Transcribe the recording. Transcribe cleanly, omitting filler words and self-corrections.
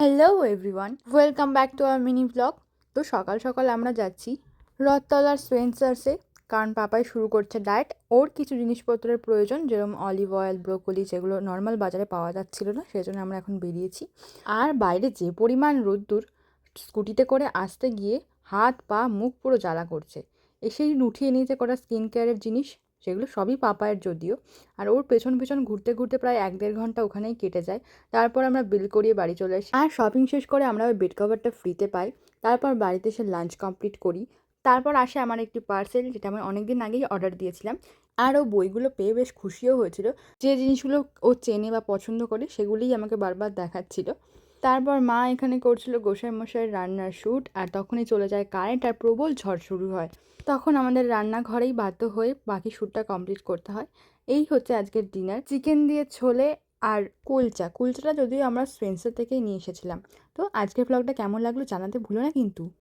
Hello everyone, welcome back to our mini blog. তো সকাল সকাল আমরা যাচ্ছি রথতলার স্পেন্সার্সে, কারণ পাপাই শুরু করছে ডায়েট। ওর কিছু জিনিসপত্রের প্রয়োজন, যেরকম অলিভ অয়েল, ব্রোকলি, যেগুলো নর্মাল বাজারে পাওয়া যাচ্ছিল না, সেই জন্য আমরা এখন বেরিয়েছি। আর বাইরে যে পরিমাণ রোদ্দুর, স্কুটিতে করে আসতে গিয়ে হাত পা মুখ পুরো জ্বালা করছে। এসেই উঠিয়ে নিতে করা স্কিন কেয়ারের জিনিস, সেগুলো সবই পাপায়ের যদিও। আর ওর পেছন পেছন ঘুরতে ঘুরতে প্রায় 1-1.5 ঘন্টা ওখানেই কেটে যায়। তারপর আমরা বিল করিয়ে বাড়ি চলে আসি, আর শপিং শেষ করে আমরা ওই বেড কভারটা ফ্রিতে পাই। তারপর বাড়িতে এসে লাঞ্চ কমপ্লিট করি। তারপর আসে আমার একটি পার্সেল, যেটা আমি অনেক দিন আগেই অর্ডার দিয়েছিলাম। আর ও বইগুলো পেয়ে বেশ খুশিও হয়েছিল। যে জিনিসগুলো ও চেনে বা পছন্দ করে সেগুলিই আমাকে বারবার দেখাচ্ছিল। তারপর মা এখানে করছিল গোসাইমশাইয়ের রান্নার শ্যুট, আর তখনই চলে যায় কারেন্ট আর প্রবল ঝড় শুরু হয়। তখন আমাদের রান্নাঘরেই বাধ্য হয়ে বাকি শ্যুটটা কমপ্লিট করতে হয়। এই হচ্ছে আজকের ডিনার, চিকেন দিয়ে ছোলে আর কুলচাটা যদিও আমরা স্পেন্সার থেকেই নিয়ে এসেছিলাম। তো আজকের ব্লগটা কেমন লাগলো জানাতে ভুলো না কিন্তু।